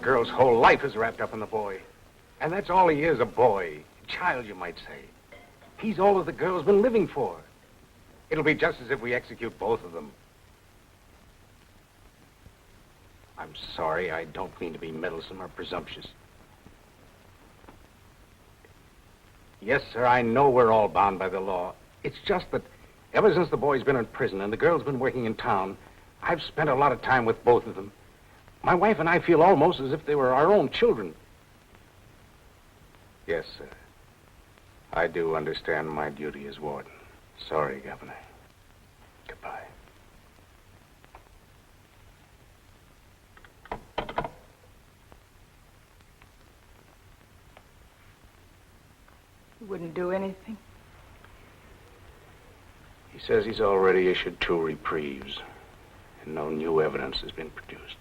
That girl's whole life is wrapped up in the boy. And that's all he is, a boy. A child, you might say. He's all that the girl's been living for. It'll be just as if we execute both of them. I'm sorry, I don't mean to be meddlesome or presumptuous. Yes, sir, I know we're all bound by the law. It's just that ever since the boy's been in prison and the girl's been working in town, I've spent a lot of time with both of them. My wife and I feel almost as if they were our own children. Yes, sir. I do understand my duty as warden. Sorry, Governor. Goodbye. You wouldn't do anything? He says he's already issued 2 reprieves, and no new evidence has been produced.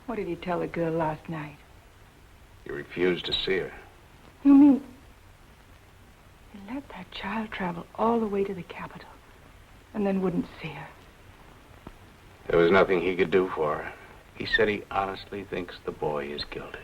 What did he tell the girl last night? He refused to see her. You mean he let that child travel all the way to the capital and then wouldn't see her? There was nothing he could do for her. He said he honestly thinks the boy is guilty.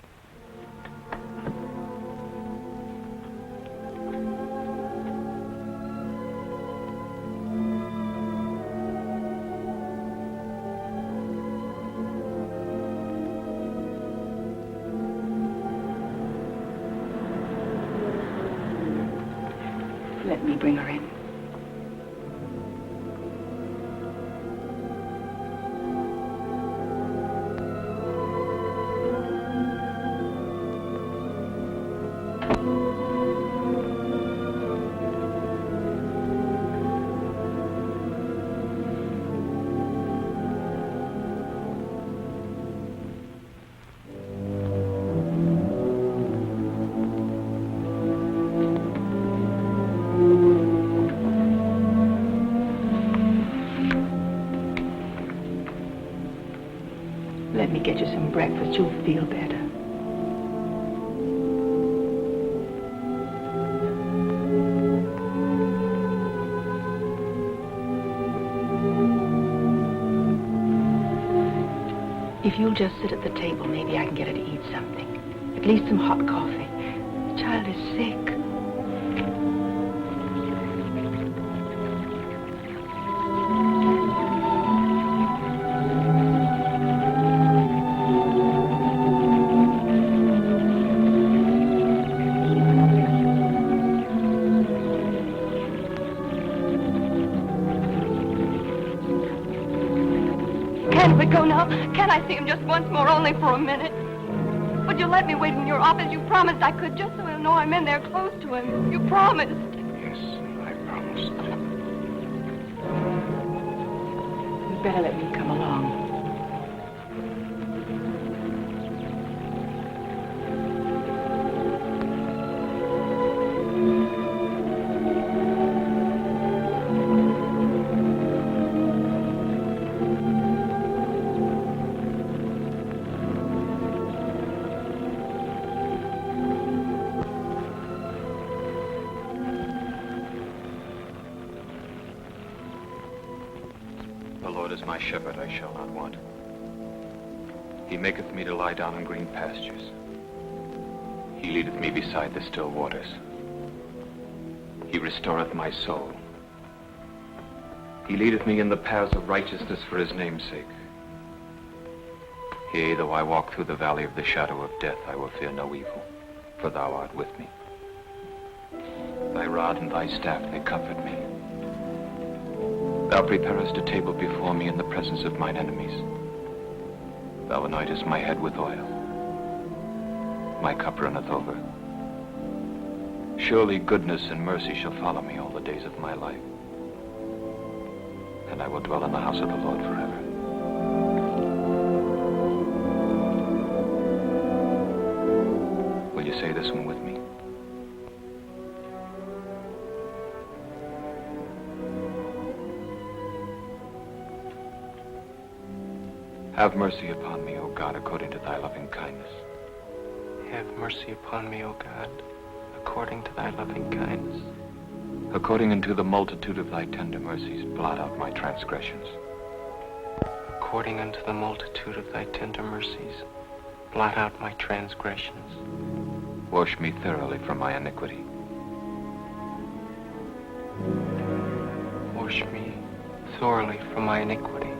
Let me bring her in. Let me get you some breakfast. You'll feel better. If you'll just sit at the table, maybe I can get her to eat something. At least some hot coffee. The child is sick. Can't we go now? Can I see him just once more, only for a minute? Would you let me wait in your office? You promised I could, just so he'll know I'm in there close to him. You promised. Yes, I promised. You'd better let me come along. The Lord is my shepherd, I shall not want. He maketh me to lie down in green pastures. He leadeth me beside the still waters. He restoreth my soul. He leadeth me in the paths of righteousness for his name's sake. Yea, though I walk through the valley of the shadow of death, I will fear no evil, for thou art with me. Thy rod and thy staff, they comfort me. Thou preparest a table before me in the presence of mine enemies. Thou anointest my head with oil. My cup runneth over. Surely goodness and mercy shall follow me all the days of my life. And I will dwell in the house of the Lord forever. Will you say this one with me? Have mercy upon me, O God, according to thy loving kindness. Have mercy upon me, O God, according to thy loving kindness. According unto the multitude of thy tender mercies, blot out my transgressions. According unto the multitude of thy tender mercies, blot out my transgressions. Wash me thoroughly from my iniquity. Wash me thoroughly from my iniquity.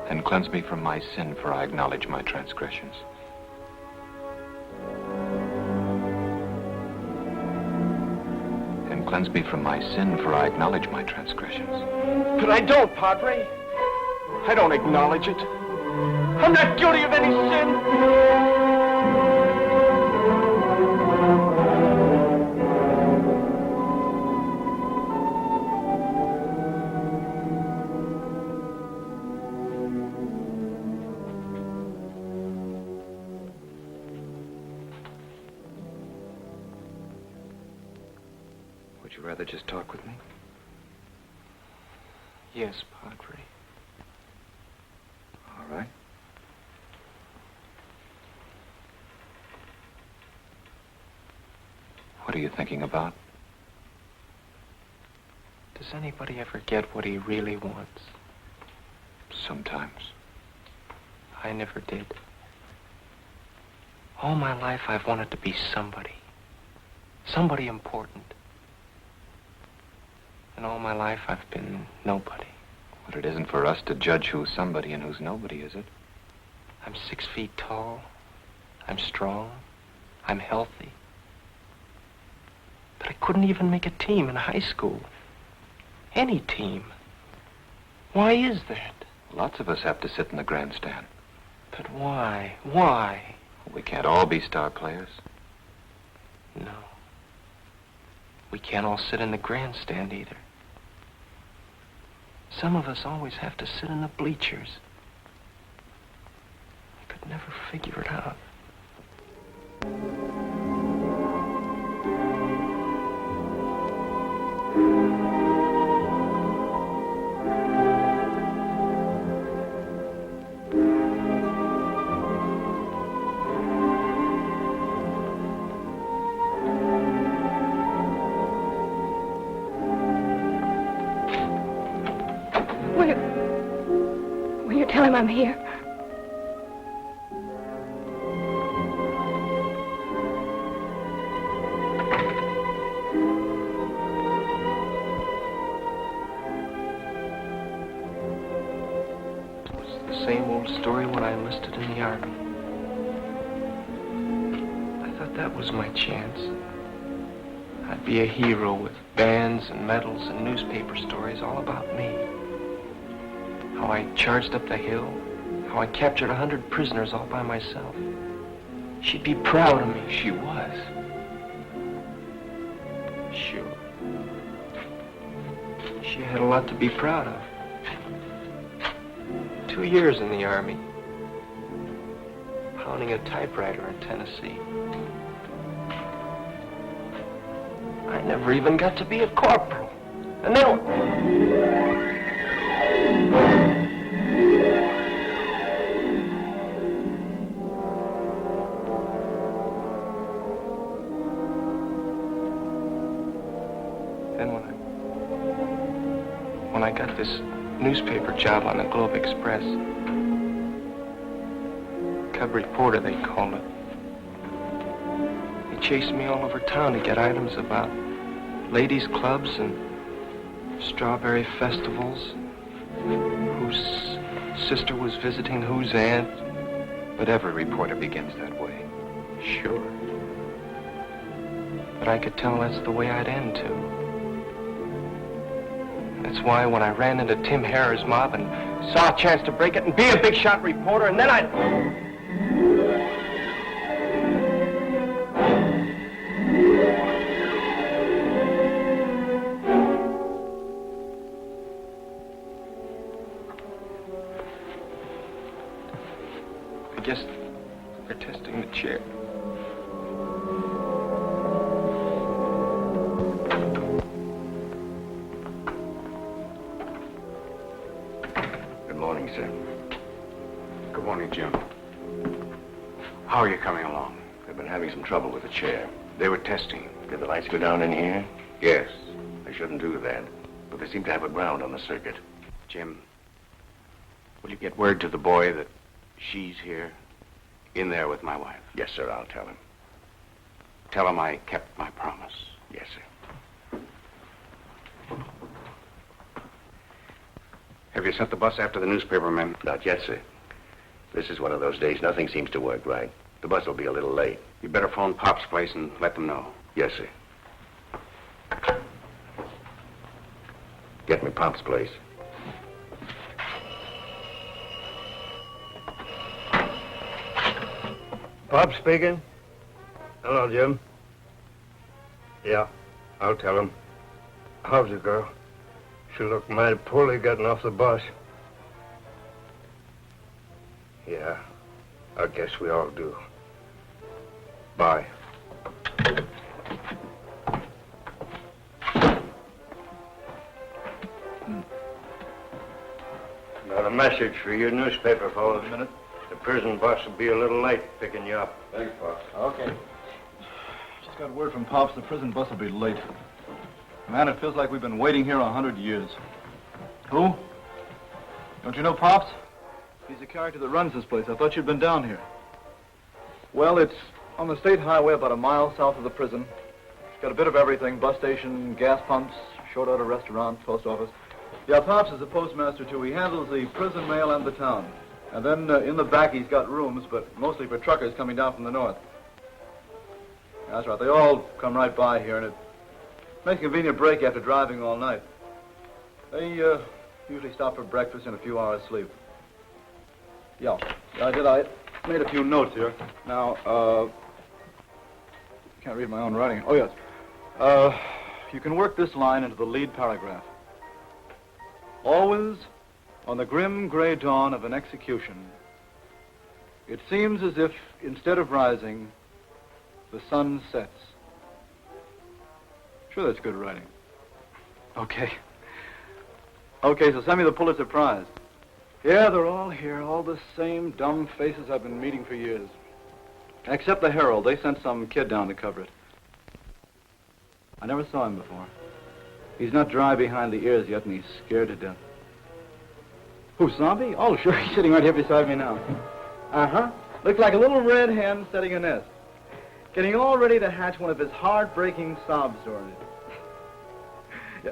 And cleanse me from my sin, for I acknowledge my transgressions. And cleanse me from my sin, for I acknowledge my transgressions. But I don't, Padre. I don't acknowledge it. I'm not guilty of any sin. Would you rather just talk with me? Yes, Padre. All right. What are you thinking about? Does anybody ever get what he really wants? Sometimes. I never did. All my life I've wanted to be somebody. Somebody important. And all my life I've been nobody. But it isn't for us to judge who's somebody and who's nobody, is it? I'm 6 feet tall. I'm strong. I'm healthy. But I couldn't even make a team in high school. Any team. Why is that? Lots of us have to sit in the grandstand. But why? Why? We can't all be star players. No. We can't all sit in the grandstand either. Some of us always have to sit in the bleachers. I could never figure it out. Will you tell him I'm here? It's the same old story when I enlisted in the Army. I thought that was my chance. I'd be a hero with bands and medals and newspaper stories all about me. How I charged up the hill, how I captured 100 prisoners all by myself. She'd be proud of me. She was. Sure. She had a lot to be proud of. 2 years in the Army. Pounding a typewriter in Tennessee. I never even got to be a corporal. And then... Then when I got this newspaper job on the Globe Express, cub reporter they called it, they chased me all over town to get items about ladies' clubs and strawberry festivals, whose sister was visiting whose aunt. But every reporter begins that way. Sure. But I could tell that's the way I'd end, too. That's why when I ran into Tim Harrer's mob and saw a chance to break it and be a big shot reporter, and then I'd... I guess they're testing the chair. Good morning, sir. Good morning, Jim. How are you coming along? They've been having some trouble with the chair. They were testing. Did the lights go down in here? Yes. They shouldn't do that, but they seem to have a ground on the circuit. Jim, will you get word to the boy that she's here? in there with my wife. Yes, sir, I'll tell him. Tell him I kept my promise. Yes, sir. Have you sent the bus after the newspaper men? Not yet, sir. This is one of those days nothing seems to work right. The bus will be a little late. You better phone Pop's place and let them know. Yes, sir. Get me Pop's place. Pop speaking. Hello, Jim. Yeah, I'll tell him. How's the girl? She looked mighty poorly getting off the bus. Yeah, I guess we all do. Bye. Got a message for your newspaper fellow. A minute. The prison bus will be a little late picking you up. Thanks, Pops. Okay. Just got word from Pops the prison bus will be late. Man, it feels like we've been waiting here 100 years. Who? Don't you know Pops? He's the character that runs this place. I thought you'd been down here. Well, it's on the state highway about a mile south of the prison. It's got a bit of everything. Bus station, gas pumps, short order restaurant, post office. Yeah, Pops is the postmaster, too. He handles the prison mail and the town. And then in the back, he's got rooms, but mostly for truckers coming down from the north. That's right. They all come right by here, and it makes a convenient break after driving all night. They usually stop for breakfast and a few hours sleep. Yeah, I did. I made a few notes here. Now, can't read my own writing. Oh, yes. You can work this line into the lead paragraph. Always, on the grim gray dawn of an execution, it seems as if, instead of rising, the sun sets. Sure, that's good writing. Okay. Okay, so send me the Pulitzer Prize. Yeah, they're all here, all the same dumb faces I've been meeting for years. Except the Herald. They sent some kid down to cover it. I never saw him before. He's not dry behind the ears yet, and he's scared to death. Who, Zombie? Oh, sure, he's sitting right here beside me now. Uh-huh. Looks like a little red hen setting a nest. Getting all ready to hatch one of his heart-breaking sob stories.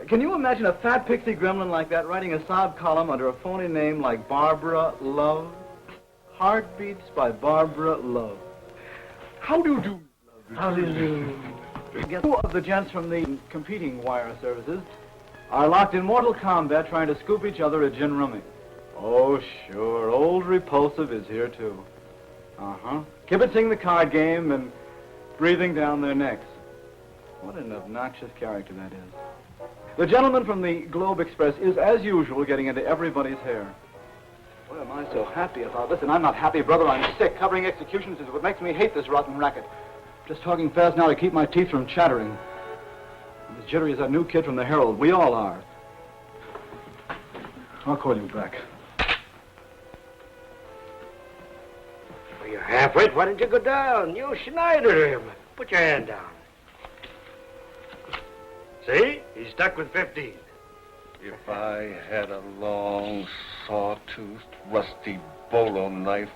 Can you imagine a fat pixie gremlin like that writing a sob column under a phony name like Barbara Love? Heartbeats by Barbara Love. How do you do? How do you do? Two of the gents from the competing wire services are locked in mortal combat trying to scoop each other at gin rummy. Oh, sure. Old Repulsive is here, too. Uh-huh. Kibitzing the card game and breathing down their necks. What an obnoxious character that is. The gentleman from the Globe Express is, as usual, getting into everybody's hair. What am I so happy about? Listen, I'm not happy, brother. I'm sick. Covering executions is what makes me hate this rotten racket. Just talking fast now to keep my teeth from chattering. I'm as jittery as that new kid from the Herald. We all are. I'll call you back. Well, you're half-wit. Why didn't you go down? You Schneider him. Put your hand down. See? He's stuck with 15. If I had a long, saw-toothed, rusty bolo knife.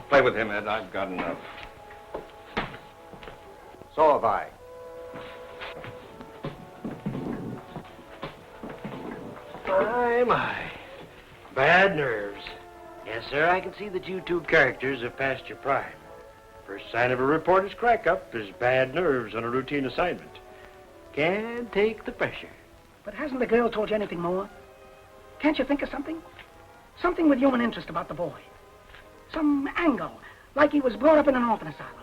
Play with him, Ed. I've got enough. So have I. My. Bad nerves. Yes, sir, I can see that you two characters have passed your prime. First sign of a reporter's crack-up is bad nerves on a routine assignment. Can't take the pressure. But hasn't the girl told you anything more? Can't you think of something? Something with human interest about the boy. Some angle, like he was brought up in an orphan asylum.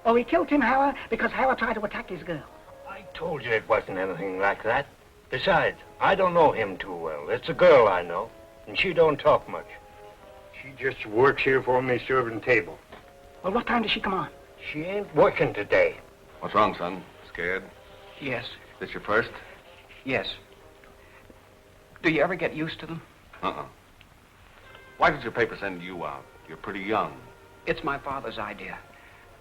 Or he killed Tim Howard because Howard tried to attack his girl. I told you it wasn't anything like that. Besides, I don't know him too well. It's a girl I know, and she don't talk much. She just works here for me serving table. Well, what time does she come on? She ain't working today. What's wrong, son? Scared? Yes. This your first? Yes. Do you ever get used to them? Uh-uh. Why did your paper send you out? You're pretty young. It's my father's idea.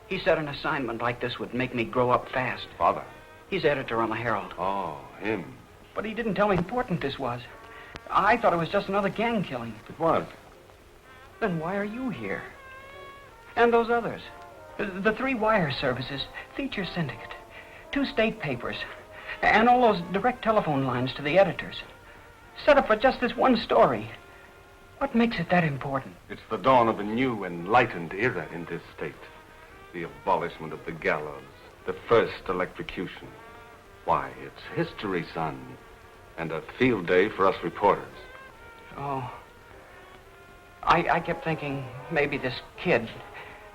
He said an assignment like this would make me grow up fast. Father? He's editor on the Herald. Oh, him. But he didn't tell me how important this was. I thought it was just another gang killing. It was. Then why are you here? And those others. The 3 wire services, feature syndicate, 2 state papers, and all those direct telephone lines to the editors. Set up for just this one story. What makes it that important? It's the dawn of a new, enlightened era in this state. The abolishment of the gallows, the first electrocution. Why, it's history, son, and a field day for us reporters. Oh. I kept thinking maybe this kid,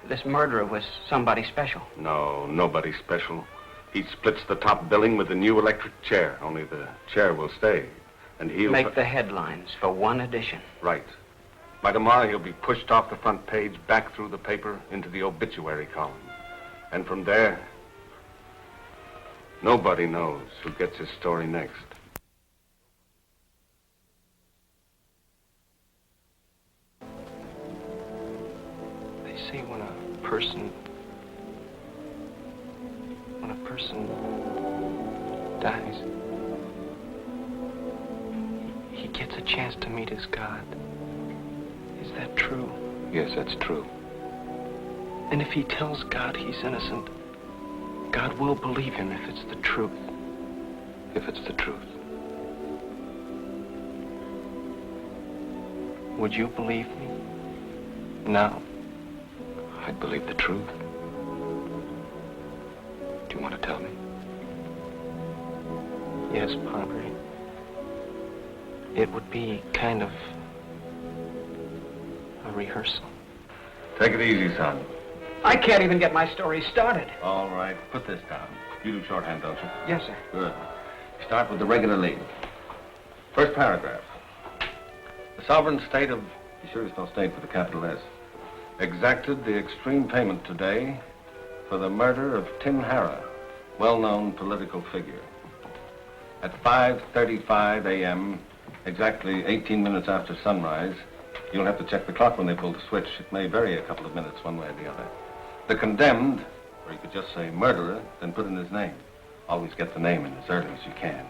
this murderer, was somebody special. No, nobody special. He splits the top billing with the new electric chair, only the chair will stay. And he'll... Make the headlines for one edition. Right. By tomorrow, he'll be pushed off the front page, back through the paper, into the obituary column. And from there, nobody knows who gets his story next. They say when a person dies, he gets a chance to meet his God. Is that true? Yes, that's true. And if he tells God he's innocent, God will believe him if it's the truth. If it's the truth. Would you believe me? Now? I'd believe the truth. Do you want to tell me? Yes, Padre. It would be kind of a rehearsal. Take it easy, son. I can't even get my story started. All right, put this down. You do shorthand, don't you? Yes, sir. Good. Start with the regular lead. First paragraph. The sovereign state of... Be sure you spell state with a capital S. Exacted the extreme payment today for the murder of Tim Harrah, well-known political figure. At 5:35 a.m., exactly 18 minutes after sunrise, you'll have to check the clock when they pull the switch. It may vary a couple of minutes one way or the other. The condemned, or you could just say murderer, then put in his name. Always get the name in as early as you can.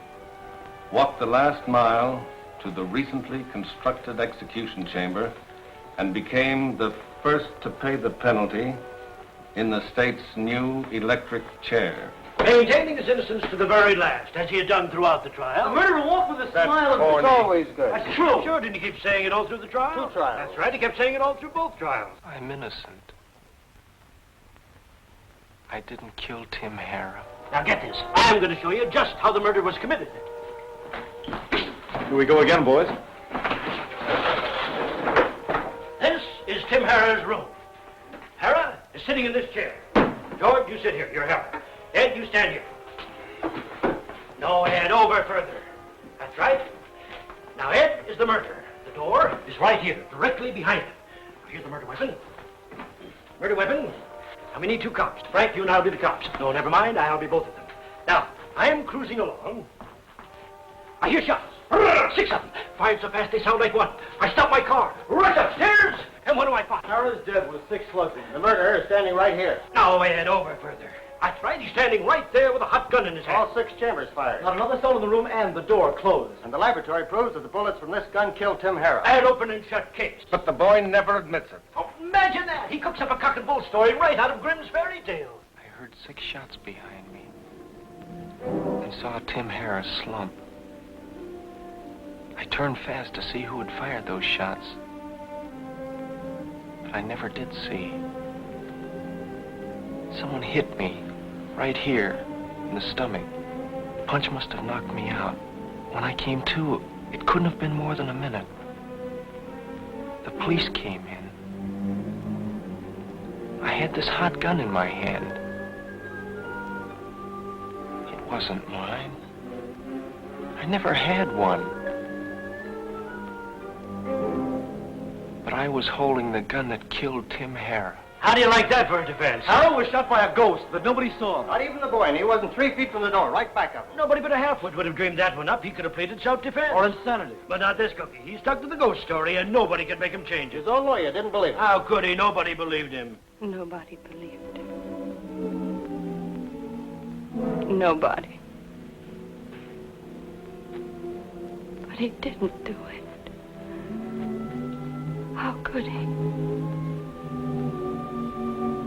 Walked the last mile to the recently constructed execution chamber and became the first to pay the penalty in the state's new electric chair. Maintaining his innocence to the very last, as he had done throughout the trial. The murderer walked with a smile of... corny. It's always good. That's true. Sure, didn't he keep saying it all through the trial? 2 trials. That's right, he kept saying it all through both trials. I'm innocent. I didn't kill Tim Harrah. Now get this. I'm going to show you just how the murder was committed. Here we go again, boys. This is Tim Harrah's room. Harrah is sitting in this chair. George, you sit here. You're Harrah. Ed, you stand here. No, Ed, over further. That's right. Now, Ed is the murderer. The door is right here, directly behind him. Now, here's the murder weapon. Murder weapon. Now, we need 2 cops. Frank, you and I'll be the cops. No, never mind. I'll be both of them. Now, I am cruising along. I hear shots. 6 of them. Fired so fast they sound like one. I stop my car. Rush upstairs. And what do I find? Harrah's dead with 6 slugs in him. The murderer is standing right here. No, Ed, over further. That's right. He's standing right there with a hot gun in his hand. All 6 chambers fired. Not another soul in the room, and the door closed. And the laboratory proves that the bullets from this gun killed Tim Harrah. An open and shut case. But the boy never admits it. Oh, imagine that. He cooks up a cock and bull story right out of Grimm's fairy tale. I heard 6 shots behind me and saw Tim Harrah slump. I turned fast to see who had fired those shots, but I never did see. Someone hit me right here in the stomach. The punch must have knocked me out. When I came to, it couldn't have been more than a minute. The police came in. I had this hot gun in my hand. It wasn't mine. I never had one. But I was holding the gun that killed Tim Harrah. How do you like that for a defense? Harrah was shot by a ghost that nobody saw. Not even the boy, and he wasn't 3 feet from the door, right back of him. Nobody but a half-wit would have dreamed that one up. He could have pleaded self-defense. Or insanity. But not this cookie. He stuck to the ghost story, and nobody could make him change it. His own lawyer didn't believe it. How could he? Nobody believed him. Nobody believed him. Nobody. But he didn't do it. How could he?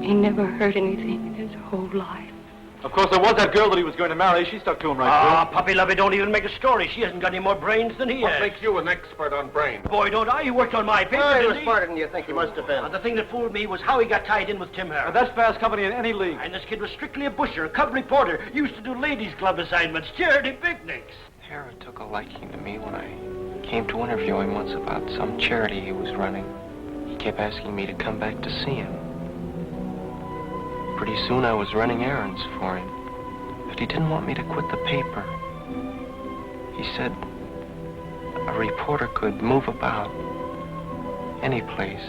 He never heard anything in his whole life. Of course, there was that girl that he was going to marry. She stuck to him right through. Puppy Lovey, don't even make a story. She hasn't got any more brains than he What has. makes you an expert on brains? Boy, don't I. He worked on my paper, He didn't was he? smarter than you think he must have been. The thing that fooled me was how he got tied in with Tim Harris. That's fast company in any league. And this kid was strictly a busher, a cub reporter. Used to do ladies' club assignments, charity picnics. Harris took a liking to me when I came to interview him once about some charity he was running. He kept asking me to come back to see him. Pretty soon I was running errands for him. But he didn't want me to quit the paper. He said a reporter could move about any place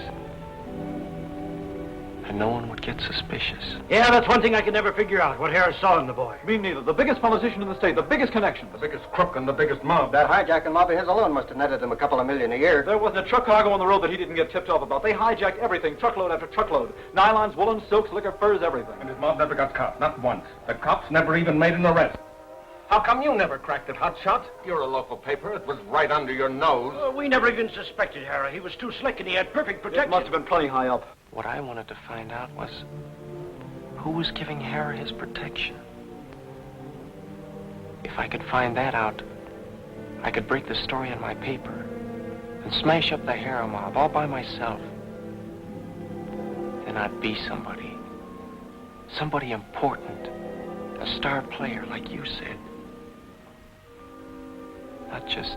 and no one would get suspicious. Yeah, that's one thing I could never figure out, what Harris saw in the boy. Me neither. The biggest politician in the state, the biggest connection. The biggest crook and the biggest mob. That hijacking mob of his alone must have netted him a couple of million a year. There wasn't a truck cargo on the road that he didn't get tipped off about. They hijacked everything, truckload after truckload. Nylons, woolens, silks, liquor, furs, everything. And his mob never got caught, not once. The cops never even made an arrest. How come you never cracked it, Hotshot? You're a local paper. It was right under your nose. We never even suspected Harris. He was too slick and he had perfect protection. It must have been plenty high up. What I wanted to find out was who was giving Harris his protection. If I could find that out, I could break the story in my paper and smash up the Harris mob all by myself. Then I'd be somebody. Somebody important. A star player, like you said. Not just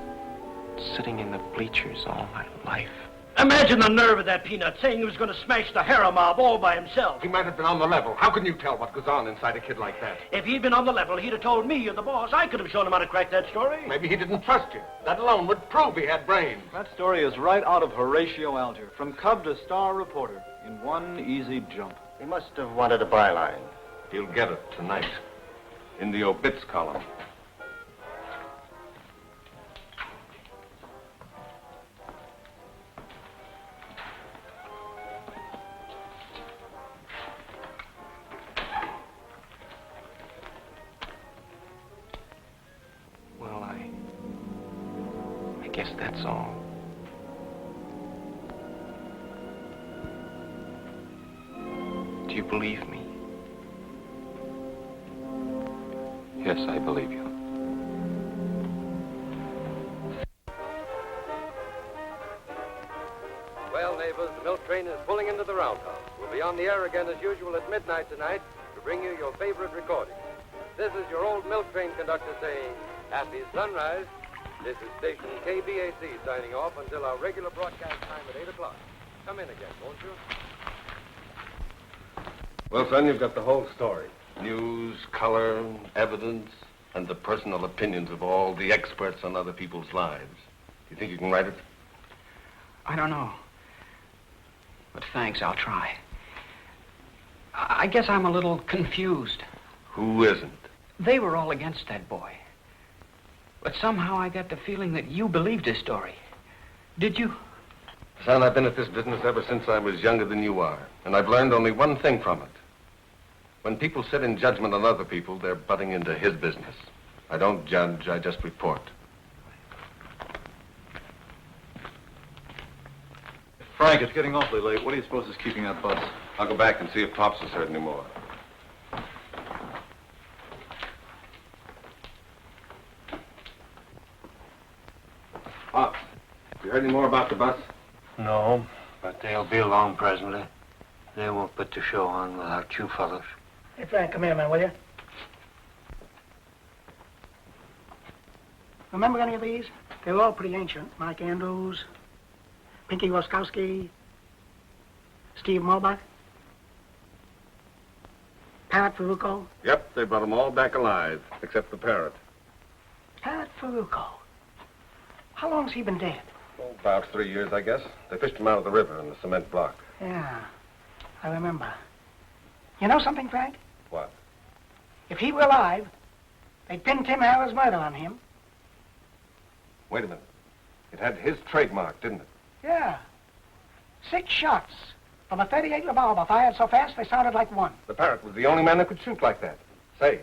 sitting in the bleachers all my life. Imagine the nerve of that peanut saying he was going to smash the Harris mob all by himself. He might have been on the level. How can you tell what goes on inside a kid like that? If he'd been on the level, he'd have told me, you're the boss. I could have shown him how to crack that story. Maybe he didn't trust you. That alone would prove he had brains. That story is right out of Horatio Alger, from cub to star reporter, in one easy jump. He must have wanted a byline. He'll get it tonight. In the obits column. Well, I guess that's all. Do you believe me? Yes, I believe you. Well, neighbors, the milk train is pulling into the roundhouse. We'll be on the air again as usual at midnight tonight to bring you your favorite recordings. This is your old milk train conductor saying, happy sunrise. This is station KBAC signing off until our regular broadcast time at 8 o'clock. Come in again, won't you? Well, son, you've got the whole story. News, color, evidence, and the personal opinions of all the experts on other people's lives. Do you think you can write it? I don't know. But thanks, I'll try. I guess I'm a little confused. Who isn't? They were all against that boy. But somehow I got the feeling that you believed his story. Did you? Son, I've been at this business ever since I was younger than you are. And I've learned only one thing from it. When people sit in judgment on other people, they're butting into his business. I don't judge, I just report. Frank, it's getting awfully late. What do you suppose is keeping that bus? I'll go back and see if Pops has heard any more. Pops, have you heard any more about the bus? No, but they'll be along presently. They won't put the show on without you fellows. Hey, Frank, come here a minute, will you? Remember any of these? They were all pretty ancient. Mike Andrews, Pinky Woskowski, Steve Mulbach, Parrot Faruco. Yep, they brought them all back alive, except the parrot. Parrot Faruco. How long's he been dead? Oh, about 3 years, I guess. They fished him out of the river in the cement block. Yeah, I remember. You know something, Frank? What? If he were alive, they'd pin Tim Harris' murder on him. Wait a minute. It had his trademark, didn't it? Yeah. 6 shots from a .38 revolver fired so fast they sounded like one. The parrot was the only man that could shoot like that. Say,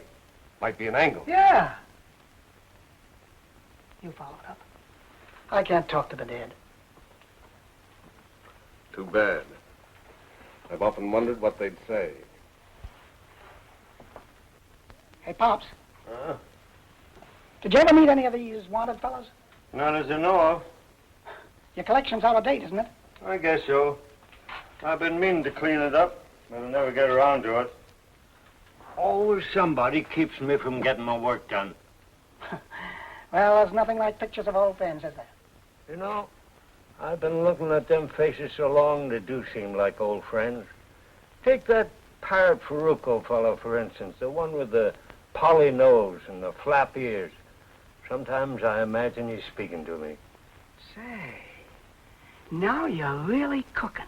might be an angle. Yeah. You followed up. I can't talk to the dead. Too bad. I've often wondered what they'd say. Hey, Pops, Huh? did you ever meet any of these wanted fellas? Not as I know of. Your collection's out of date, isn't it? I guess so. I've been meaning to clean it up, but I'll never get around to it. Always somebody keeps me from getting my work done. Well, there's nothing like pictures of old friends, is there? You know, I've been looking at them faces so long, they do seem like old friends. Take that Parr fellow, for instance, the one with the poly nose and the flap ears. Sometimes I imagine he's speaking to me. Say, now you're really cooking.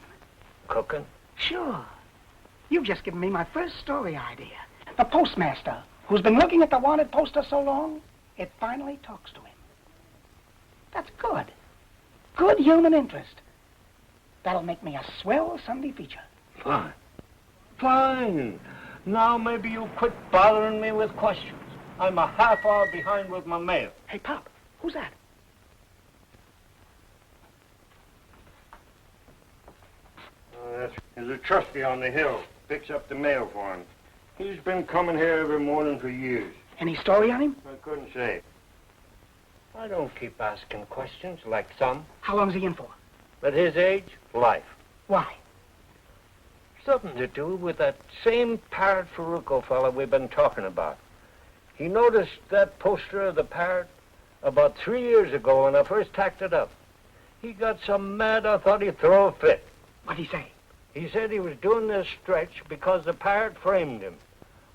Cooking? Sure. You've just given me my first story idea. The postmaster, who's been looking at the wanted poster so long, it finally talks to him. That's good. Good human interest. That'll make me a swell Sunday feature. Fine. Fine. Now maybe you'll quit bothering me with questions. I'm a half hour behind with my mail. Hey, Pop, who's that? There's a trustee on the hill. Picks up the mail for him. He's been coming here every morning for years. Any story on him? I couldn't say. I don't keep asking questions like some. How long's he in for? At his age, life. Why? Something to do with that same Parrot fellow we've been talking about. He noticed that poster of the Parrot about 3 years ago when I first tacked it up. He got so mad I thought he'd throw a fit. What'd he say? He said he was doing this stretch because the Parrot framed him.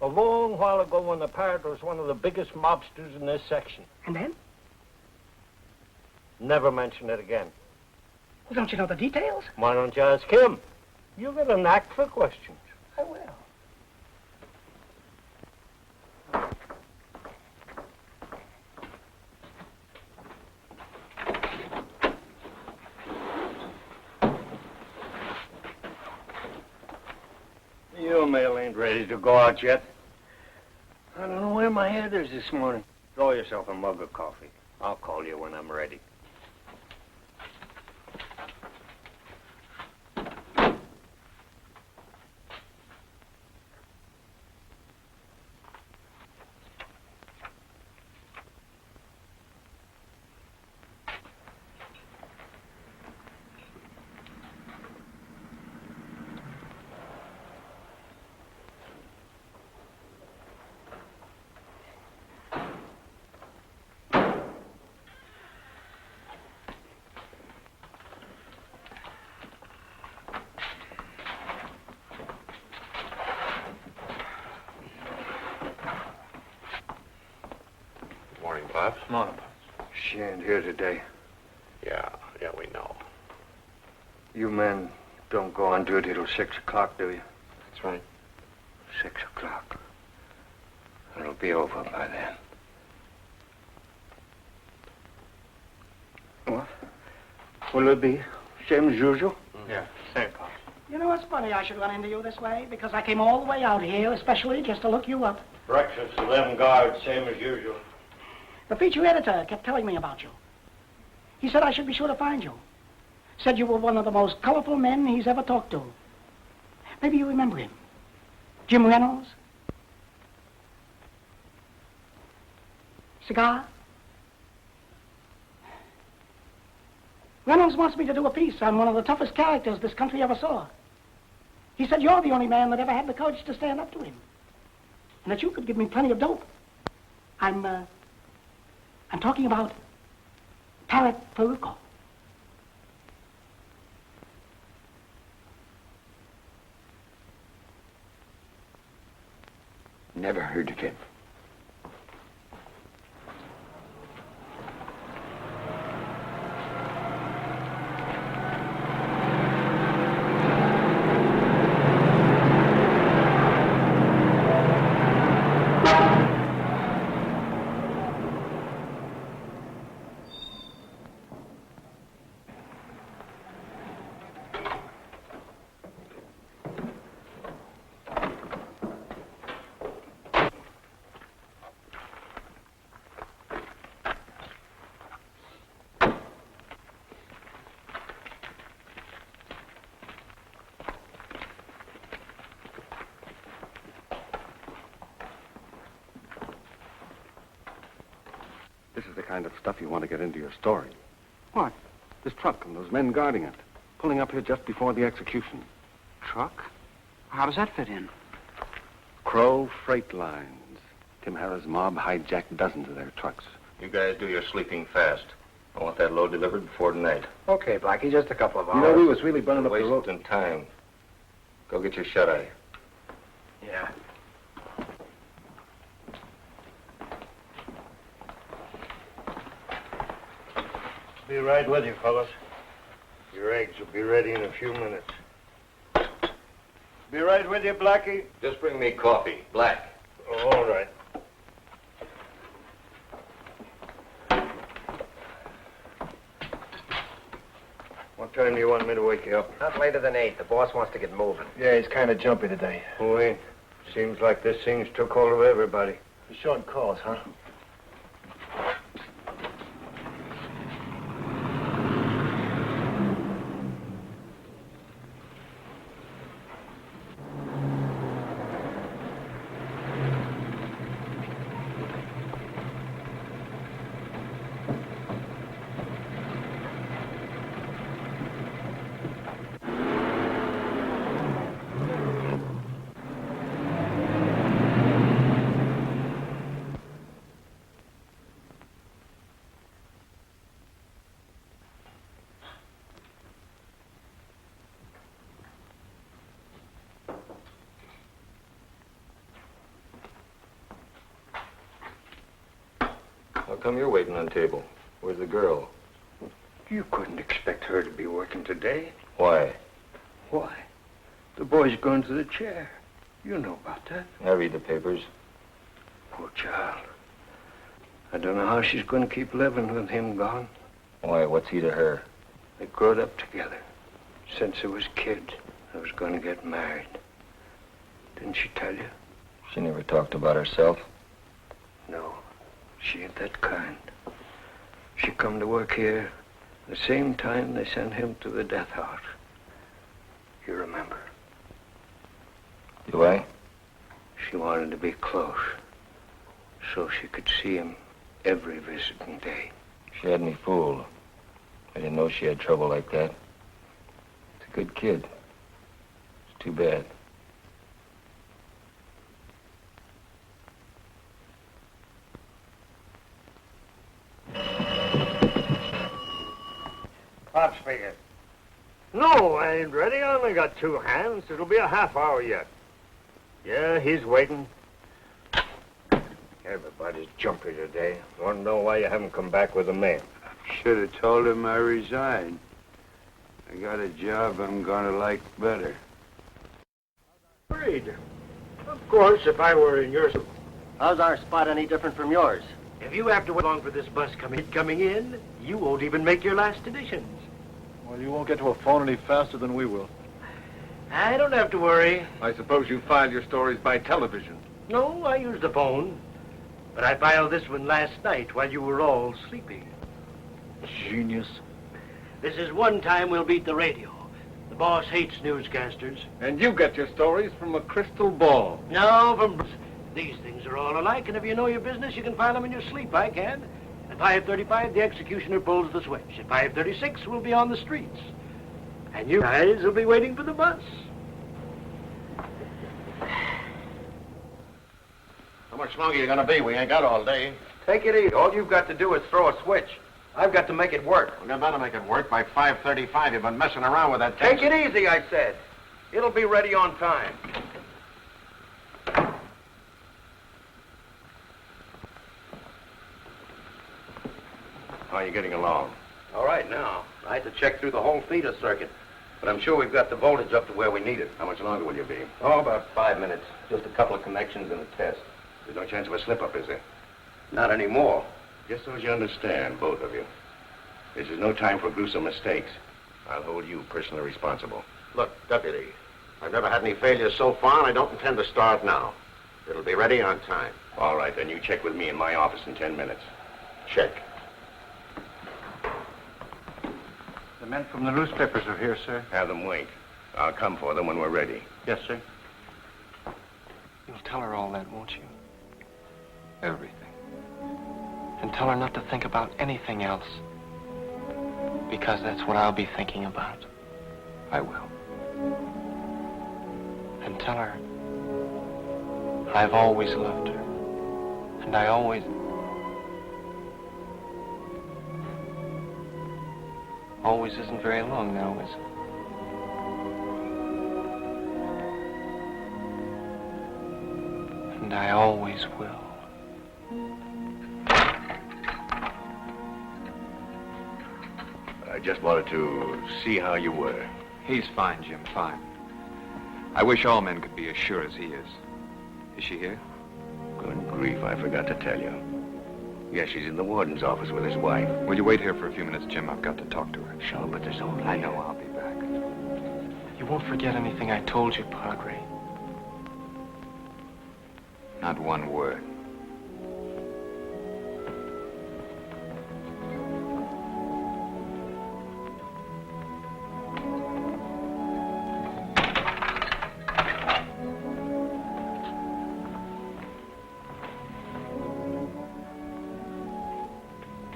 A long while ago when the Parrot was one of the biggest mobsters in this section. And then? Never mention it again. Well, don't you know the details? Why don't you ask him? You got a knack for questions. I will. Your mail ain't ready to go out yet. I don't know where my head is this morning. Draw yourself a mug of coffee. I'll call you when I'm ready. Morning, Bob. Morning. She ain't here today. Yeah, we know. You men don't go on duty till 6 o'clock, do you? That's right. 6 o'clock. It'll be over by then. What? Will it be same as usual? Yeah, same, Pop. You know, it's funny I should run into you this way, because I came all the way out here, especially just to look you up. Breakfast, 11 guards, same as usual. The feature editor kept telling me about you. He said I should be sure to find you. Said you were one of the most colorful men he's ever talked to. Maybe you remember him. Jim Reynolds? Cigar? Reynolds wants me to do a piece on one of the toughest characters this country ever saw. He said you're the only man that ever had the courage to stand up to him. And that you could give me plenty of dope. I'm talking about Parrot Peruco. Never heard of him. This is the kind of stuff you want to get into your story. What? This truck and those men guarding it. Pulling up here just before the execution. Truck? How does that fit in? Crow Freight Lines. Tim Harrah's mob hijacked dozens of their trucks. You guys do your sleeping fast. I want that load delivered before tonight. Okay, Blackie, just a couple of hours. You know, we was really burning up the road. Wasting time. Go get your shut-eye. Yeah. Be right with you, fellas. Your eggs will be ready in a few minutes. Be right with you, Blackie. Just bring me coffee, black. Oh, all right. What time do you want me to wake you up? Not later than 8. The boss wants to get moving. Yeah, he's kind of jumpy today. Oh, ain't. Seems like this thing's took hold of everybody. Short calls, huh? How come you're waiting on table? Where's the girl? You couldn't expect her to be working today. Why? Why? The boy's going to the chair. You know about that. I read the papers. Poor child. I don't know how she's going to keep living with him gone. Why, what's he to her? They growed up together. Since they was kids, I was going to get married. Didn't she tell you? She never talked about herself. No, she ain't that kind. She come to work here the same time they sent him to the death house. You remember? Do I? She wanted to be close, so she could see him every visiting day. She had me fooled. I didn't know she had trouble like that. It's a good kid. It's too bad. Pop speaking. No, I ain't ready. I only got 2 hands. It'll be a half hour yet. Yeah, he's waiting. Everybody's jumpy today. Want to know why you haven't come back with the mail? Should have told him I resigned. I got a job I'm gonna like better. Agreed. Of course, if I were in your... How's our spot any different from yours? If you have to wait long for this bus coming in, you won't even make your last editions. Well, you won't get to a phone any faster than we will. I don't have to worry. I suppose you filed your stories by television. No, I use the phone. But I filed this one last night while you were all sleeping. Genius. This is one time we'll beat the radio. The boss hates newscasters. And you get your stories from a crystal ball. No, from... These things are all alike, and if you know your business, you can file them in your sleep. I can. At 5:35, the executioner pulls the switch. At 5:36, we'll be on the streets. And you guys will be waiting for the bus. How much longer you gonna be? We ain't got all day. Take it easy. All you've got to do is throw a switch. I've got to make it work. We're gonna make it work by 5:35. You've been messing around with that Take it easy, I said. It'll be ready on time. How are you getting along? All right now. I had to check through the whole feeder circuit. But I'm sure we've got the voltage up to where we need it. How much longer will you be? Oh, about 5 minutes. Just a couple of connections and a test. There's no chance of a slip-up, is there? Not anymore. Just so as you understand, both of you. This is no time for gruesome mistakes. I'll hold you personally responsible. Look, Deputy, I've never had any failures so far, and I don't intend to start now. It'll be ready on time. All right, then you check with me in my office in 10 minutes. Check. The men from the newspapers are here, sir. Have them wait. I'll come for them when we're ready. Yes, sir. You'll tell her all that, won't you? Everything. And tell her not to think about anything else. Because that's what I'll be thinking about. I will. And tell her I've always loved her. And I always... Always isn't very long now, is it? And I always will. I just wanted to see how you were. He's fine, Jim, fine. I wish all men could be as sure as he is. Is she here? Good grief, I forgot to tell you. Yes, she's in the warden's office with his wife. Will you wait here for a few minutes, Jim? I've got to talk to her. Sure, but there's only... I know, I'll be back. You won't forget anything I told you, Padre. Not one word.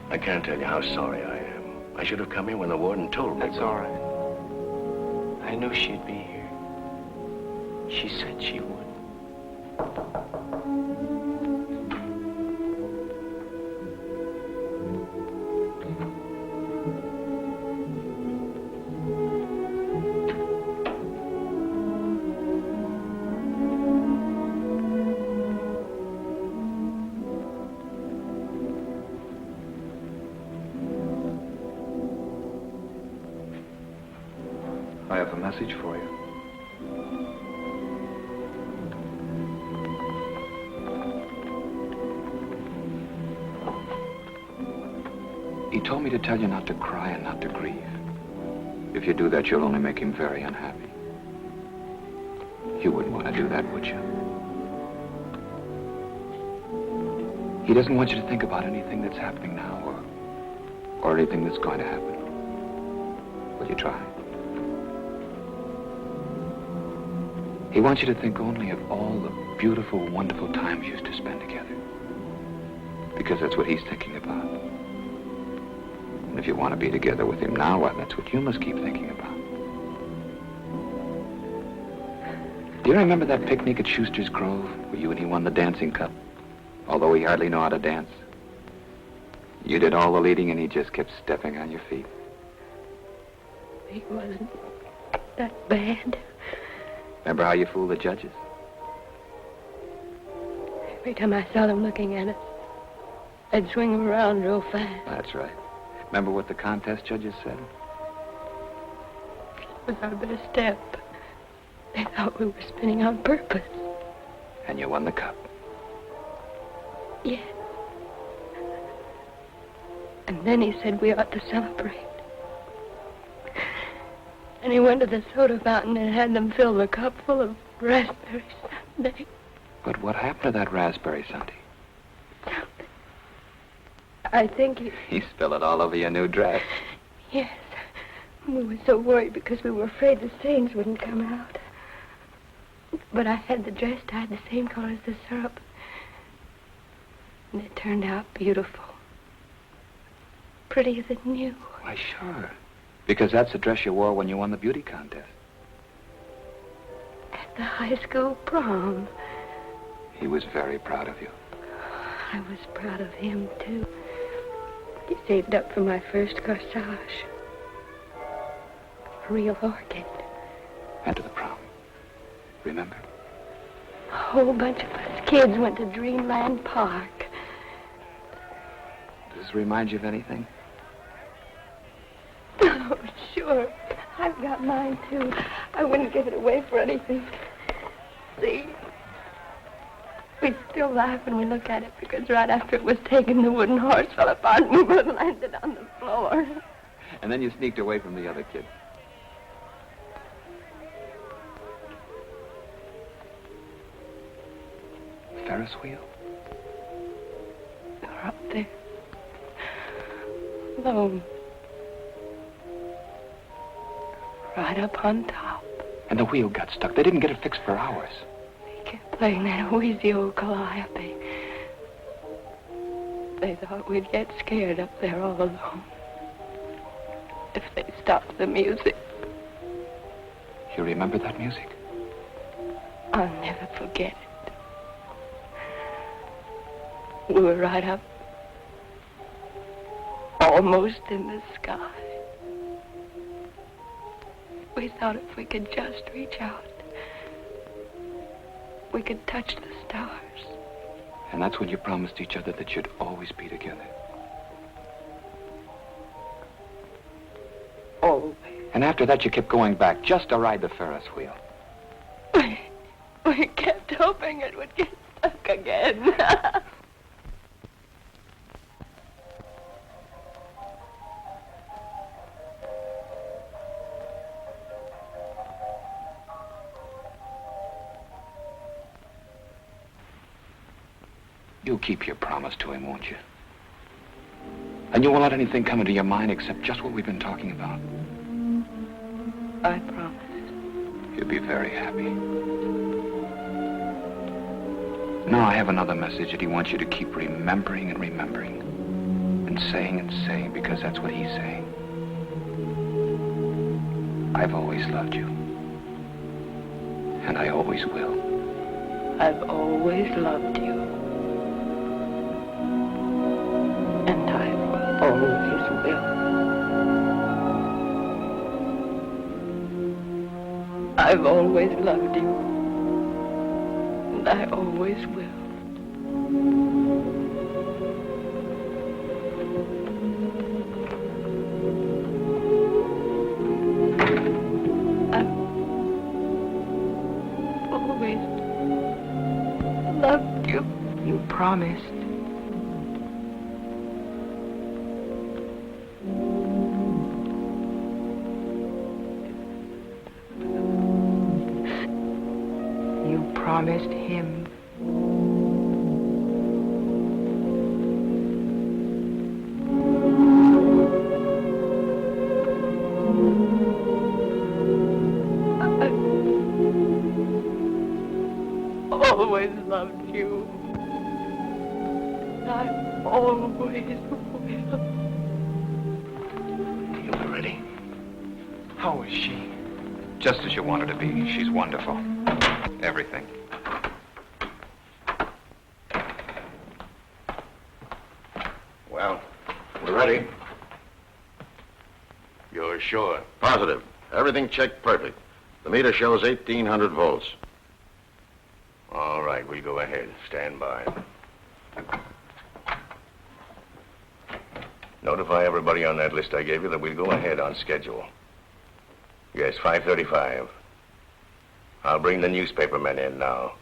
I can't tell you how sorry I am. I should have come in when the warden told me. That's all right. I knew she'd be here. She said she would. I have a message for you. He told me to tell you not to cry and not to grieve. If you do that, you'll only make him very unhappy. You wouldn't want to do that, would you? He doesn't want you to think about anything that's happening now or anything that's going to happen. Will you try? He wants you to think only of all the beautiful, wonderful times you used to spend together. Because that's what he's thinking about. And if you want to be together with him now, well, that's what you must keep thinking about. Do you remember that picnic at Schuster's Grove where you and he won the dancing cup? Although he hardly knew how to dance. You did all the leading and he just kept stepping on your feet. He wasn't that bad. Remember how you fooled the judges? Every time I saw them looking at us, I'd swing them around real fast. That's right. Remember what the contest judges said? It was our best step. They thought we were spinning on purpose. And you won the cup. Yes. And then he said we ought to celebrate. And he went to the soda fountain and had them fill the cup full of raspberry sundae. But what happened to that raspberry sundae? I think he... He spilled it all over your new dress. Yes. We were so worried because we were afraid the stains wouldn't come out. But I had the dress dyed the same color as the syrup. And it turned out beautiful. Prettier than new. Why, sure. Because that's the dress you wore when you won the beauty contest. At the high school prom. He was very proud of you. I was proud of him, too. He saved up for my first corsage. A real orchid. And to the prom. Remember? A whole bunch of us kids went to Dreamland Park. Does this remind you of anything? Oh, sure. I've got mine, too. I wouldn't give it away for anything. See? We still laugh when we look at it because right after it was taken, the wooden horse fell apart and we both landed on the floor. And then you sneaked away from the other kids. Ferris wheel? They're up there. Alone. Right up on top. And the wheel got stuck. They didn't get it fixed for hours. They kept playing that wheezy old calliope. They thought we'd get scared up there all alone. If they stopped the music. You remember that music? I'll never forget it. We were right up, almost in the sky. We thought if we could just reach out, we could touch the stars. And that's when you promised each other that you'd always be together. Always. And after that, you kept going back just to ride the Ferris wheel. We kept hoping it would get stuck again. You'll keep your promise to him, won't you? And you won't let anything come into your mind except just what we've been talking about. I promise. You'll be very happy. Now I have another message that he wants you to keep remembering and remembering. And saying, because that's what he's saying. I've always loved you. And I always will. I've always loved you. And I always will. I've always loved you. And I always will. I've always loved you. You promised. You promised him. I've always loved you. I always will. You ready? How is she? Just as you want her to be. She's wonderful. Everything. Well, we're ready. You're sure? Positive. Everything checked perfect. The meter shows 1,800 volts. All right, we'll go ahead. Stand by. Notify everybody on that list I gave you that we'll go ahead on schedule. Yes, 5:35. I'll bring the newspaper men in now.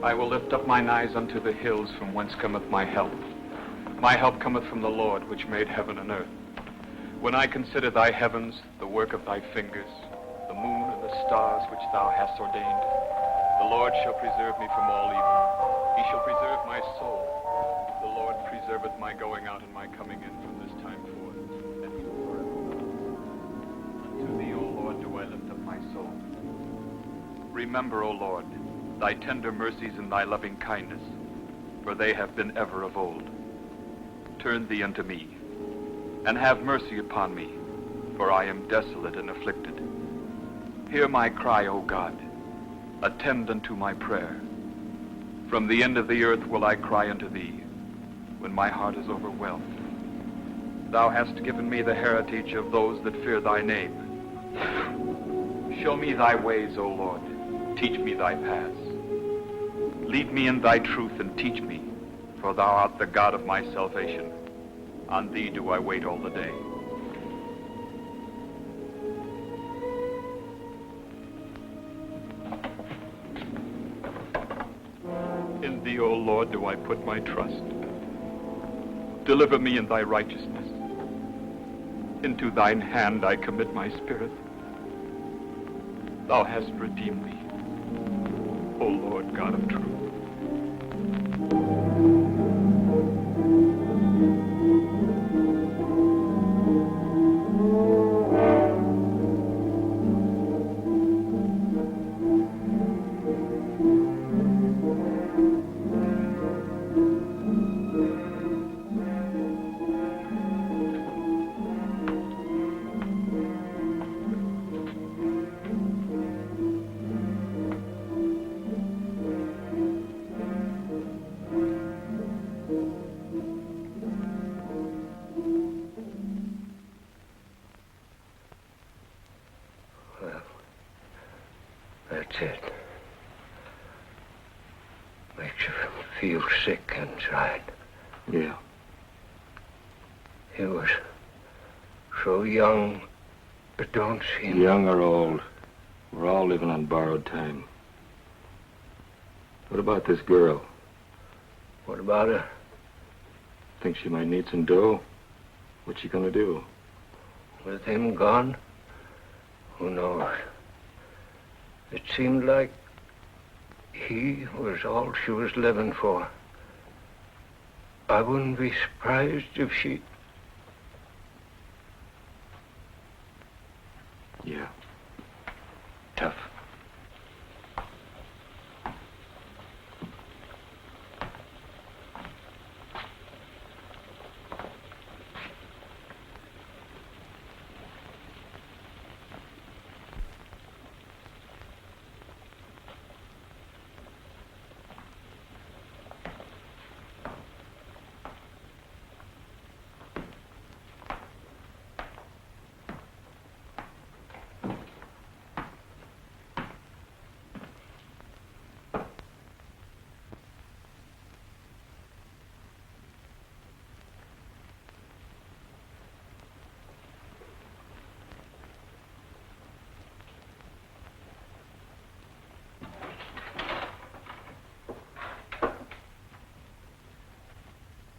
I will lift up mine eyes unto the hills, from whence cometh my help. My help cometh from the Lord, which made heaven and earth. When I consider thy heavens, the work of thy fingers, the moon and the stars which thou hast ordained, the Lord shall preserve me from all evil. He shall preserve my soul. The Lord preserveth my going out and my coming in from this time forth, and he will forever. Unto thee, O Lord, do I lift up my soul. Remember, O Lord, thy tender mercies and thy loving kindness, for they have been ever of old. Turn thee unto me, and have mercy upon me, for I am desolate and afflicted. Hear my cry, O God. Attend unto my prayer. From the end of the earth will I cry unto thee, when my heart is overwhelmed. Thou hast given me the heritage of those that fear thy name. Show me thy ways, O Lord. Teach me thy paths. Lead me in thy truth and teach me, for thou art the God of my salvation. On thee do I wait all the day. In thee, O Lord, do I put my trust. Deliver me in thy righteousness. Into thine hand I commit my spirit. Thou hast redeemed me, O Lord God of truth. That's it. Makes you feel sick inside. Yeah. He was so young, it don't seem... Young or old, we're all living on borrowed time. What about this girl? What about her? Think she might need some dough? What's she gonna do? With him gone? Who knows? It seemed like he was all she was living for. I wouldn't be surprised if she... Yeah. Tough.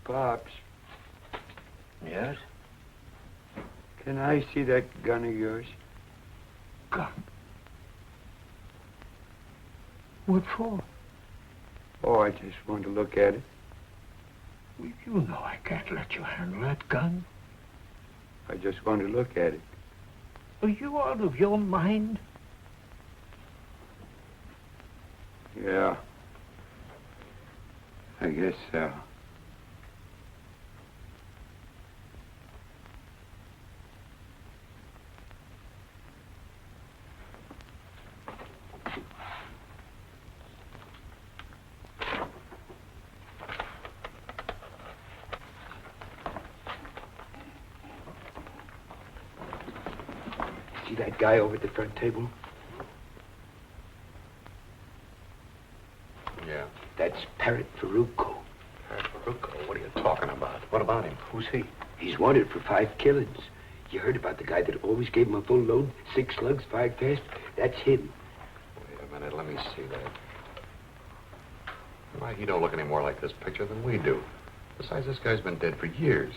Pops. Yes? Can I see that gun of yours? Gun? What for? Oh, I just want to look at it. Well, you know I can't let you handle that gun. I just want to look at it. Are you out of your mind? Yeah. I guess so. See that guy over at the front table? Yeah. That's Parrot Faruco. Faruco, what are you talking about? What about him? Who's he? He's wanted for 5 killings. You heard about the guy that always gave him a full load, 6 slugs, 5 fast? That's him. Wait a minute, let me see that. Why, he don't look any more like this picture than we do. Besides, this guy's been dead for years.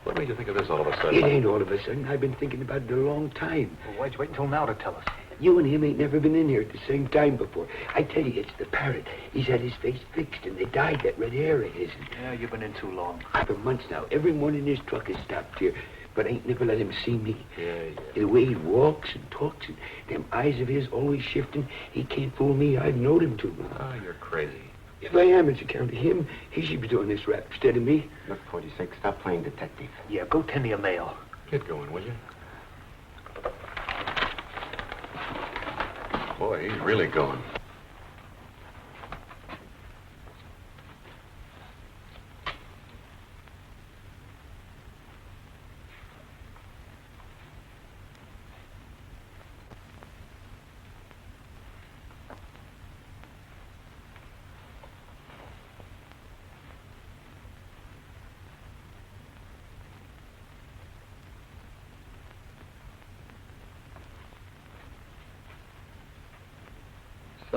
What made you think of this all of a sudden? It ain't all of a sudden. I've been thinking about it a long time. Well, why'd you wait until now to tell us? You and him ain't never been in here at the same time before. I tell you, it's the Parrot. He's had his face fixed, and they dyed that red hair of his. Yeah, you've been in too long. For months now, every morning his truck has stopped here, but I ain't never let him see me. Yeah. The way he walks and talks, and them eyes of his always shifting, he can't fool me. I've known him too long. Ah, you're crazy. If I am, it's account of him. He should be doing this rap instead of me. Look, 46, stop playing detective. Yeah, go tend to your mail. Get going, will you? Boy, he's really going.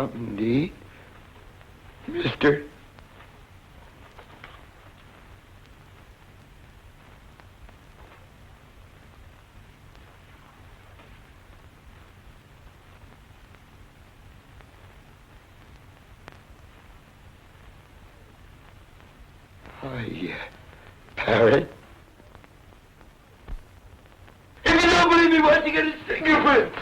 Something to eat? Mister? Why, Parrot? If you don't believe me, why don't you get his fingerprints?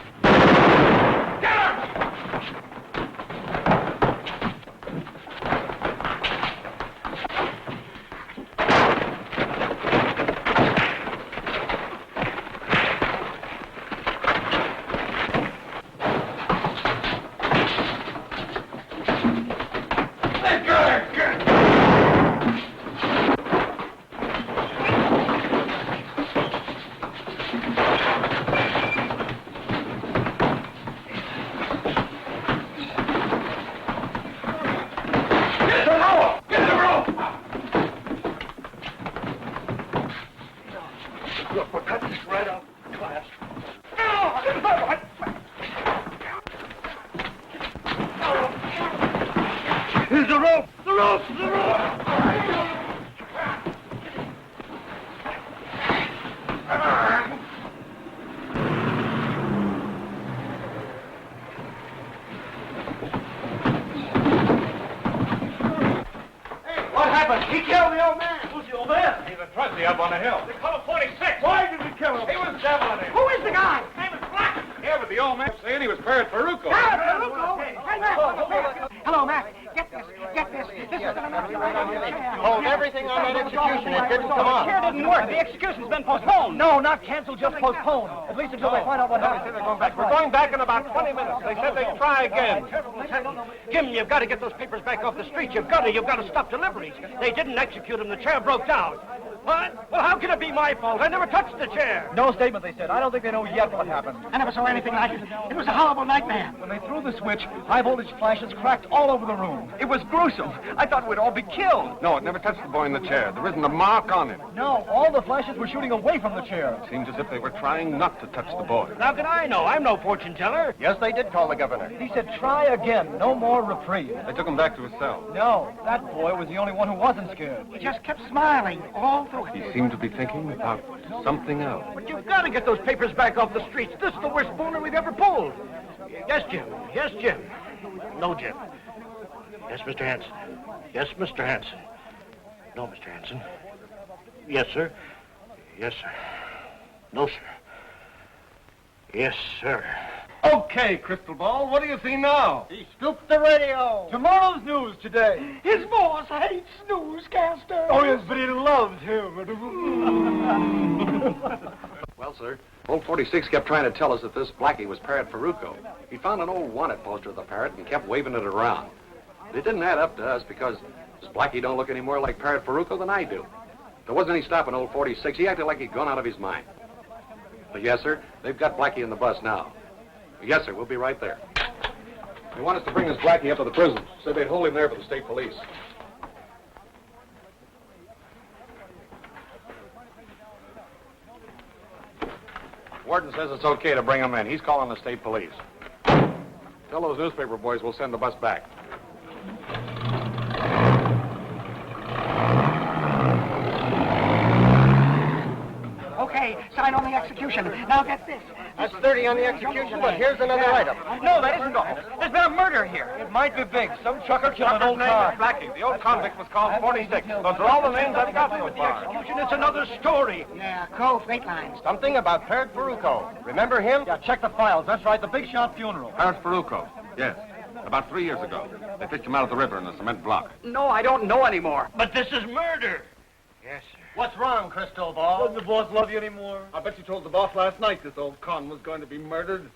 Look, we'll cut this right out of class. Here's the rope! The rope! The rope! What happened? He killed the old man. Who's the old man? He's a trusty up on the hill. They call him 46. Why did he kill him? He was deviling him. Who is the guy? His name is Black. Yeah, but the old man saying he was Parrot Faruco. Hey, Mac. Hello, Mac. Get this. This is an American right on your chair. Hold everything on that execution. It didn't come on. The chair didn't work. The execution's been postponed. No, not canceled, just postponed. At least until they find out what happened. We're going back in about 20 minutes. They said they'd try again. Jim, you've got to get those papers back off the street. You've got to stop deliveries. They didn't execute them. The chair broke down. What? Well, how can it be my fault? I never touched the chair. No statement, they said. I don't think they know yet what happened. I never saw anything like it. It was a horrible nightmare. When they threw the switch, high-voltage flashes cracked all over the room. It was gruesome. I thought we'd all be killed. No, it never touched the boy in the chair. There isn't a mark on it. No, all the flashes were shooting away from the chair. Seems as if they were trying not to touch the boy. How can I know? I'm no fortune teller. Yes, they did call the governor. He said, try again. No more reprieve. They took him back to his cell. No, that boy was the only one who wasn't scared. He just kept smiling all through it. He seemed to be thinking about something else. But you've got to get those papers back off the streets. This is the worst boner we've ever pulled. Yes, Jim. Yes, Jim. No, Jim. Yes, Mr. Hanson. Yes, Mr. Hanson. No, Mr. Hanson. Yes, sir. Yes, sir. No, sir. Yes, sir. Okay, Crystal Ball, what do you see now? He scooped the radio. Tomorrow's news today. His boss hates newscasters. Oh, yes, but he loves him. Well, sir, old 46 kept trying to tell us that this Blackie was Parrot Faruco. He found an old wanted poster of the Parrot and kept waving it around. But it didn't add up to us because this Blackie don't look any more like Parrot Faruco than I do. There wasn't any stopping old 46. He acted like he'd gone out of his mind. But yes, sir, they've got Blackie in the bus now. Yes, sir, we'll be right there. They want us to bring this Blackie up to the prison. Said they'd hold him there for the state police. Warden says it's okay to bring him in. He's calling the state police. Tell those newspaper boys we'll send the bus back. Okay, sign on the execution. Now get this. That's 30 on the execution, but here's another item. No, that isn't all. There's been a murder here. It might be big. Some trucker killed an old car. Blackie. The old convict was called 46. Those are all the names I've got so far. Execution, it's another story. Yeah, Cove, freight lines. Something about Parrot Faruco. Remember him? Yeah, check the files. That's right, the big shot funeral. Parrot Faruco. Yes. About 3 years ago. They fished him out of the river in a cement block. No, I don't know anymore. But this is murder. Yes, sir. What's wrong, Crystal Ball? Doesn't the boss love you anymore? I bet you told the boss last night this old con was going to be murdered.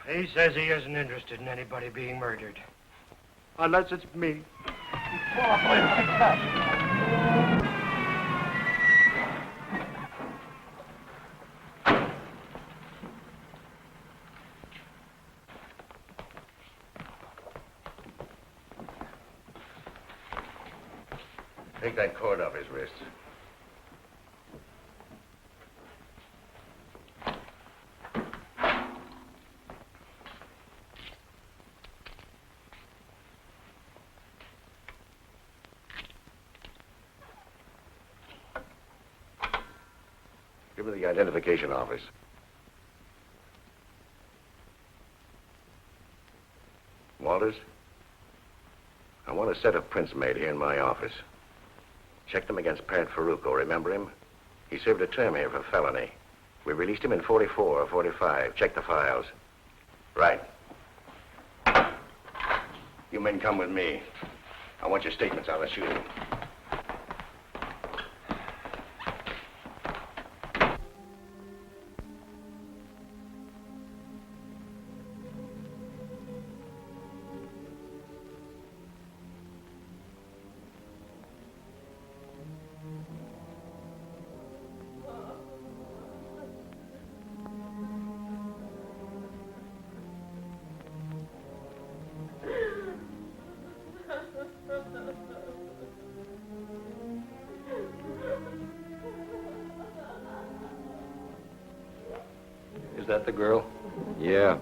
He says he isn't interested in anybody being murdered. Unless it's me. Take that cord off his wrist. Give me the identification office. Walters, I want a set of prints made here in my office. Check them against Parrot Ferruco. Remember him? He served a term here for felony. We released him in 44 or 45. Check the files. Right. You men come with me. I want your statements on the shooting. Is that the girl? Yeah.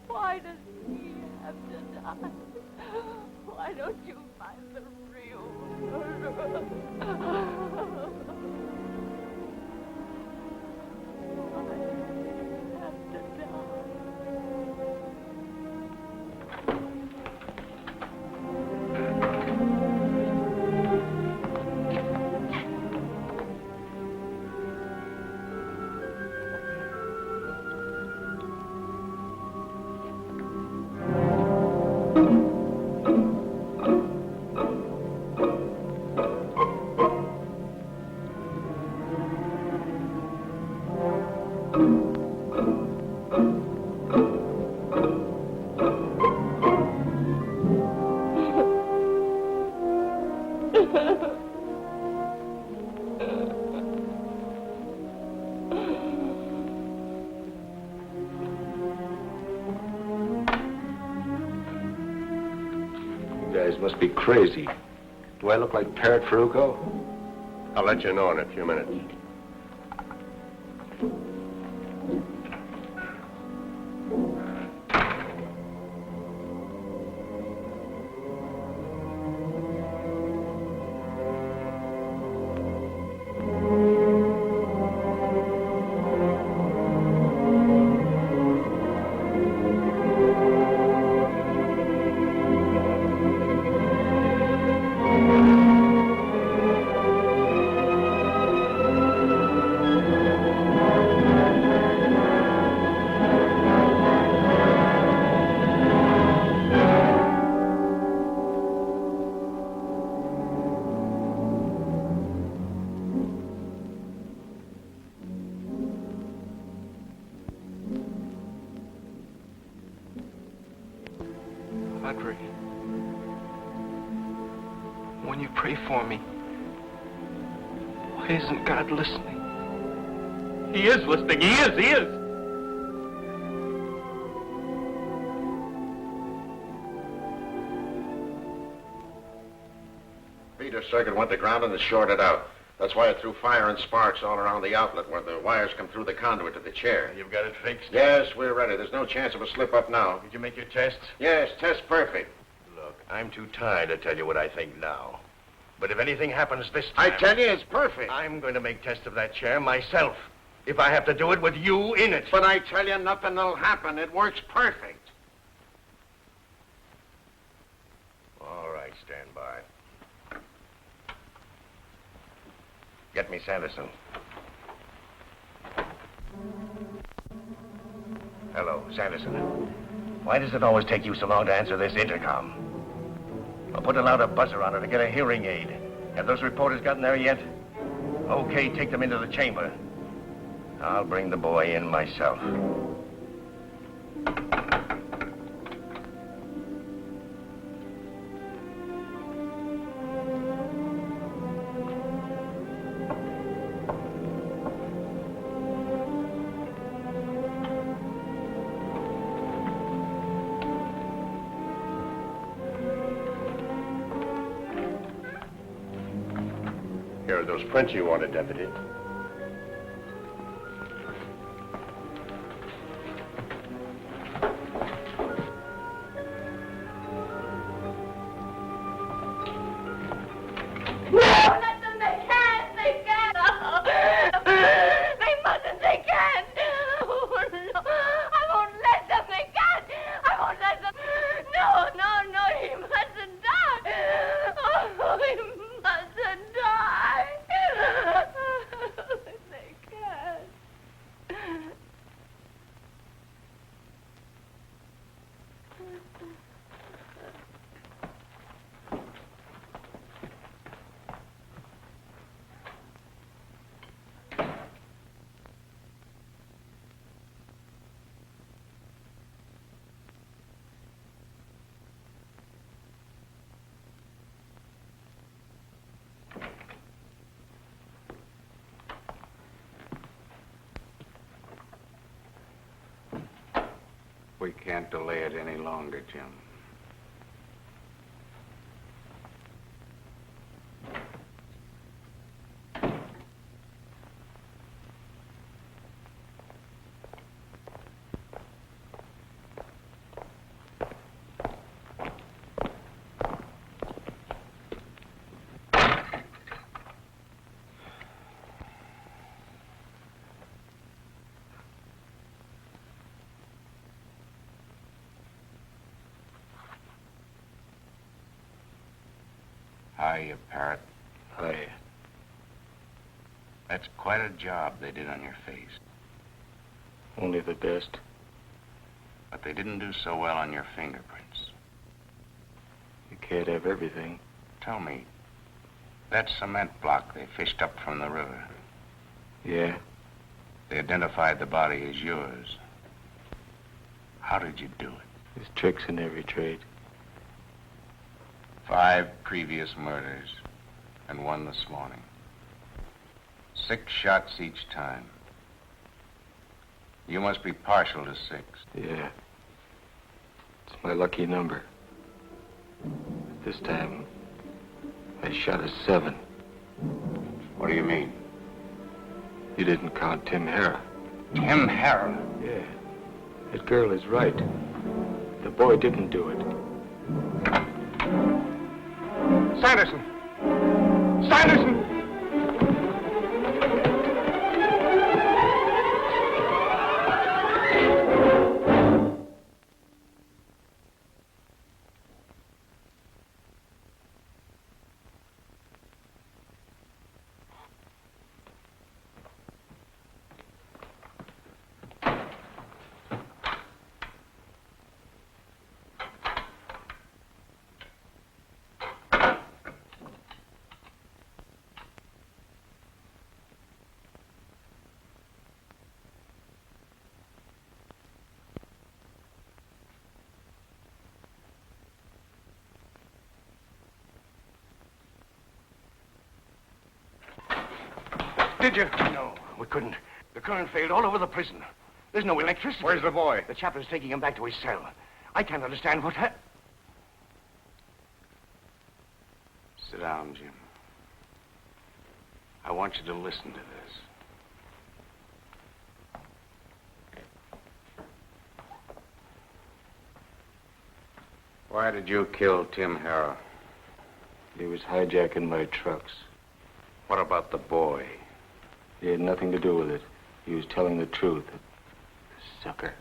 Why does he have to die? Why don't you find the real murderer? Why have to die? You guys must be crazy. Do I look like Parrot Ferruco? I'll let you know in a few minutes. Audrey, when you pray for me, why isn't God listening? He is listening. He is. Feeder circuit went to ground and is shorted out. That's why it threw fire and sparks all around the outlet where the wires come through the conduit to the chair. You've got it fixed? Yes, we're ready. There's no chance of a slip-up now. Did you make your tests? Yes, test perfect. Look, I'm too tired to tell you what I think now. But if anything happens this time... I tell you, it's perfect. I'm going to make tests of that chair myself. If I have to do it with you in it. But I tell you, nothing will happen. It works perfect. All right, stand by. Get me Sanderson. Hello, Sanderson. Why does it always take you so long to answer this intercom? I'll put a louder buzzer on it to get a hearing aid. Have those reporters gotten there yet? Okay, take them into the chamber. I'll bring the boy in myself. Here are those prints you wanted, Deputy. No, not we can't delay it any longer, Jim. Hiya, Parrot. Hiya. That's quite a job they did on your face. Only the best. But they didn't do so well on your fingerprints. You can't have everything. Tell me, that cement block they fished up from the river, Yeah? they identified the body as yours. How did you do it? There's tricks in every trade. 5 previous murders, and 1 this morning. 6 shots each time. You must be partial to 6. Yeah. It's my lucky number. This time, I shot a 7. What do you mean? You didn't count Tim Harrah. Tim Harrah? Yeah. That girl is right. The boy didn't do it. Sanderson! Sanderson! Did you? No, we couldn't. The current failed all over the prison. There's no electricity. Where's the boy? The chaplain's taking him back to his cell. I can't understand what happened. Sit down, Jim. I want you to listen to this. Why did you kill Tim Harrah? He was hijacking my trucks. What about the boy? He had nothing to do with it. He was telling the truth. Sucker.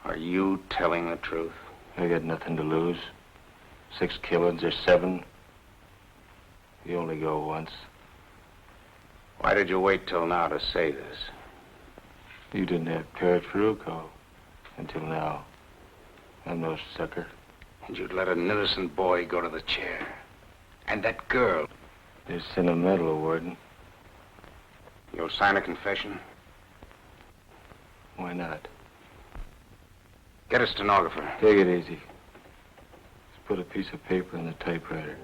Are you telling the truth? I got nothing to lose. 6 killings or 7. You only go once. Why did you wait till now to say this? You didn't have Parrot Faruco until now. I'm no sucker. And you'd let an innocent boy go to the chair. And that girl. They're sentimental, Warden. You'll sign a confession? Why not? Get a stenographer. Take it easy. Just put a piece of paper in the typewriter.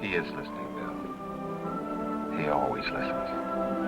He is listening, Bill. He always listens.